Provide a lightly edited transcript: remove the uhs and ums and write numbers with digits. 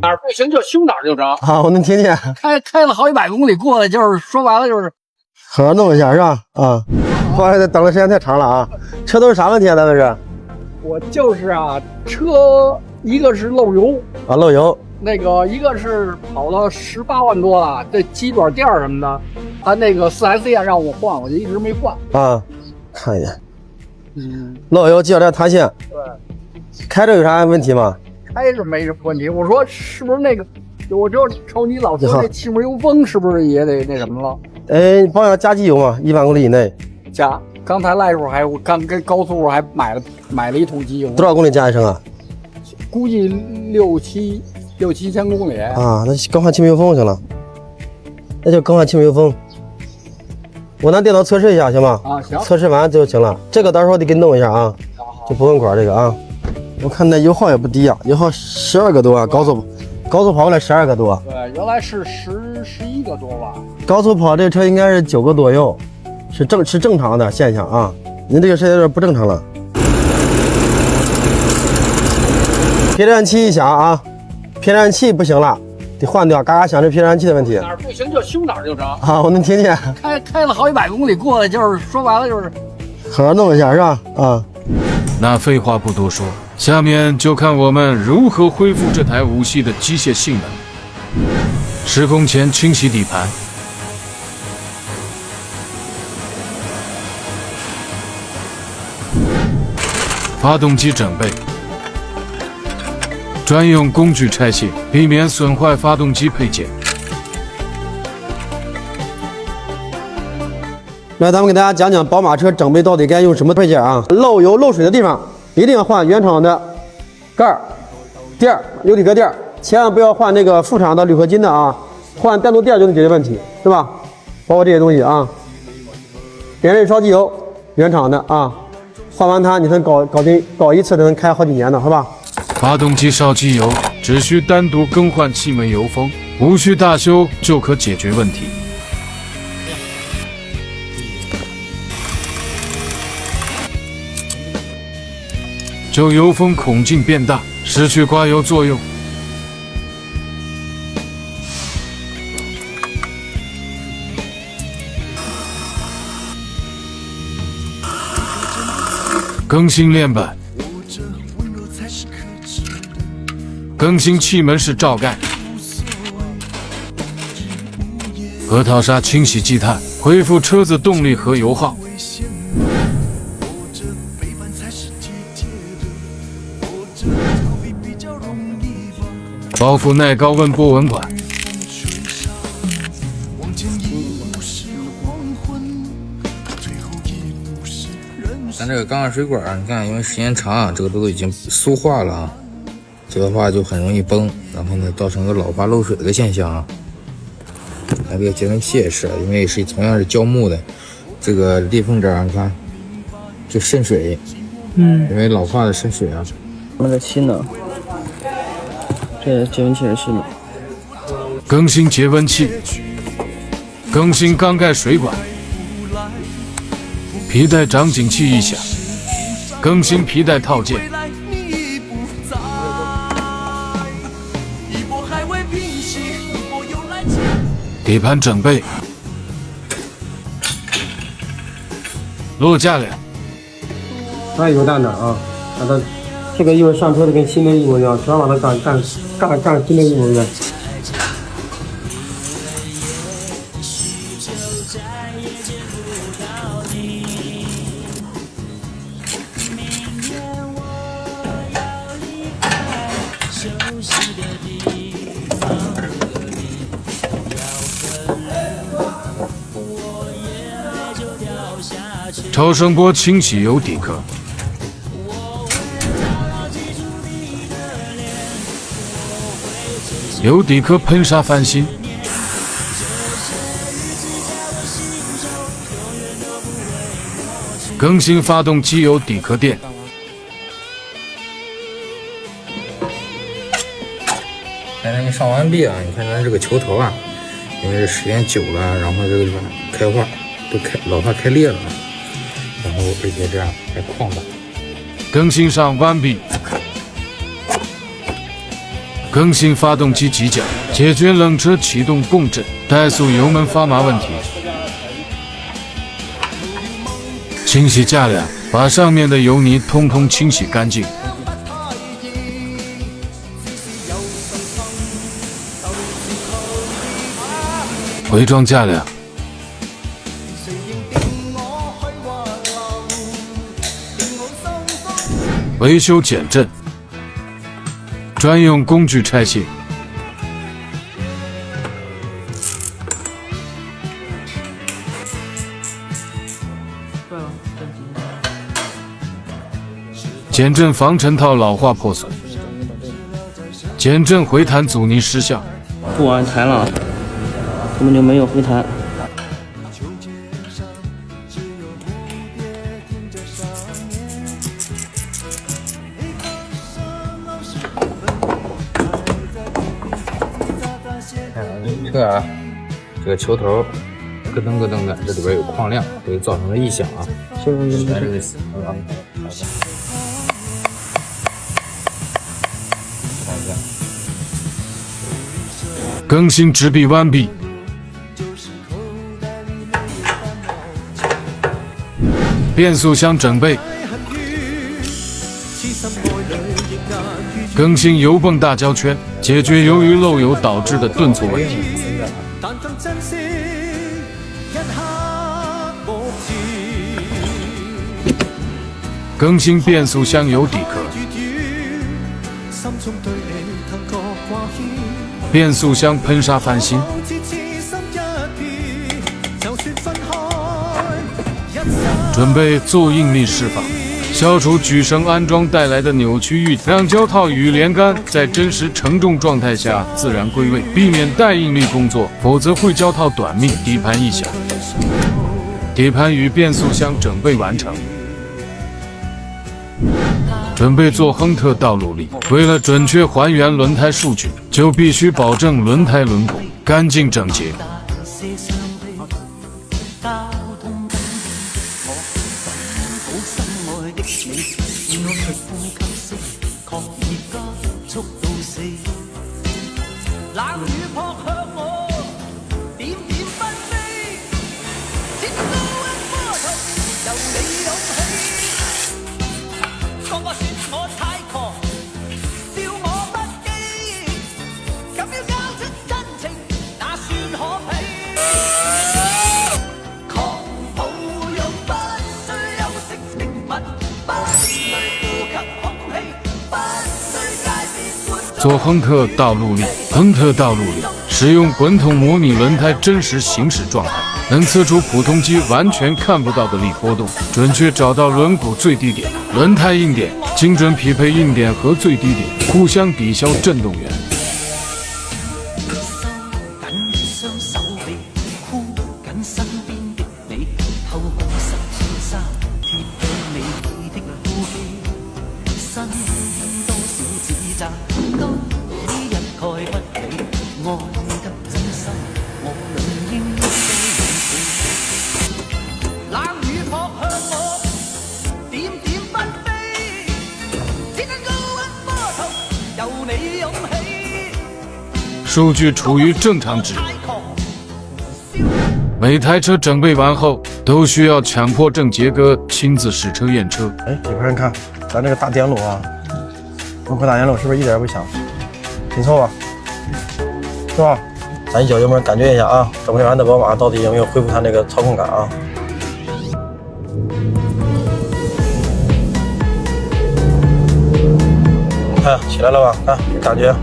哪儿不行就修哪儿就成。啊，我能听见。开了好几百公里过来，就是说白了就是，好好弄一下是吧？啊，不好意思，等的时间太长了啊。车都是啥问题啊？咱们是？我就是啊，车一个是漏油啊，漏油。那个一个是跑了18万多了，这鸡爪垫什么的，他那个4S店让我换，我就一直没换。啊，看一眼。漏油，机脚垫塌陷。对。开着有啥问题吗？开着没什么问题。我说是不是那个？我知道瞅你老说这气门油封是不是也得那什么了？哎，保养加机油嘛，1万公里以内。加。刚才来时候我刚跟高速还买了一桶机油。多少公里加一升啊？估计六七千公里啊，那更换气门油封就行了。那就更换气门油封。我拿电脑测试一下，行吗？啊，行。测试完就行了。这个到时候得给你弄一下啊。就不问管这个啊。我看那油耗也不低啊，油耗12个多啊，高速跑过来12个多。对，原来是11个多吧。高速跑这车应该是9个左右，是正常的现象啊。您这个是有点不正常了。撇转器一响啊，撇转器不行了，得换掉，嘎嘎响，这撇转器的问题。哪儿不行就修哪儿就成。啊，我能听见。开了好几百公里过来，就是说白了就是，好好弄一下是吧？啊。那废话不多说，下面就看我们如何恢复这台5系的机械性能。施工前清洗底盘，发动机整备，专用工具拆卸，避免损坏发动机配件。来，咱们给大家讲讲宝马车整备到底该用什么配件啊？漏油漏水的地方一定要换原厂的盖、垫、油底壳垫，千万不要换那个副厂的铝合金的啊，换单独垫就能解决问题，是吧？包括这些东西啊。点刃烧机油，原厂的啊，换完它你能搞一次能开好几年的，是吧？发动机烧机油只需单独更换气门油封，无需大修就可解决问题。就油封孔径变大，失去刮油作用。更新链板，更新气门室罩盖，核桃砂清洗积碳，恢复车子动力和油耗。包覆耐高温波纹管，咱这个钢管水管，你看，因为时间长，这个都已经塑化了啊，这个话就很容易崩，然后呢，造成个老化漏水的现象啊。那这个节温器也是，因为是同样是胶木的，这个裂缝这儿，你看就渗水，因为老化的渗水啊。那个新的。这节温器是新的。更新节温器，更新缸盖水管，皮带长紧器一响，更新皮带套件。底盘整备，落架梁。那有蛋的啊，把它这个一会儿上车的跟新的一模一样，全把它干新的一模一样。超声波清洗油底壳，油底壳喷砂翻新，更新发动机油底壳垫。咱上完毕啊，你看咱这个球头啊，因为时间久了，然后这个地方开化都老化开裂了，然后而且这样还旷大。更新上弯臂，更新发动机机脚，解决冷车启动共振、怠速油门发麻问题。清洗架梁，把上面的油泥通通清洗干净。回装架梁，维修减震，专用工具拆卸。减震防尘套老化破损，减震回弹阻尼失效。不往弹了，根本就没有回弹。车啊，这个球头咯噔咯噔的，这里边有矿亮，会造成的异响啊。这个更新直臂弯臂，变速箱整备，更新油泵大胶圈，解决由于漏油导致的顿挫问题。更新变速箱油底壳，变速箱喷砂翻新，准备做应力释放，消除举绳安装带来的扭曲域，让胶套与连杆在真实承重状态下自然归位，避免带应力工作，否则会胶套短命，底盘异响。底盘与变速箱整备完成。准备做亨特道路力，为了准确还原轮胎数据，就必须保证轮胎轮毂干净整洁。做亨特道路力，亨特道路力使用滚筒模拟轮胎真实行驶状态，能测出普通机完全看不到的力波动，准确找到轮毂最低点、轮胎硬点，精准匹配硬点和最低点，互相抵消振动源。数据处于正常值。每台车整备完后，都需要强迫症杰哥亲自试车验车。哎，里边你看，咱这个大电路啊，包括大电路是不是一点也不响？挺凑吧，是吧？咱一脚油门感觉一下啊，整备完的宝马到底有没有恢复它那个操控感啊？看起来了吧？看感觉。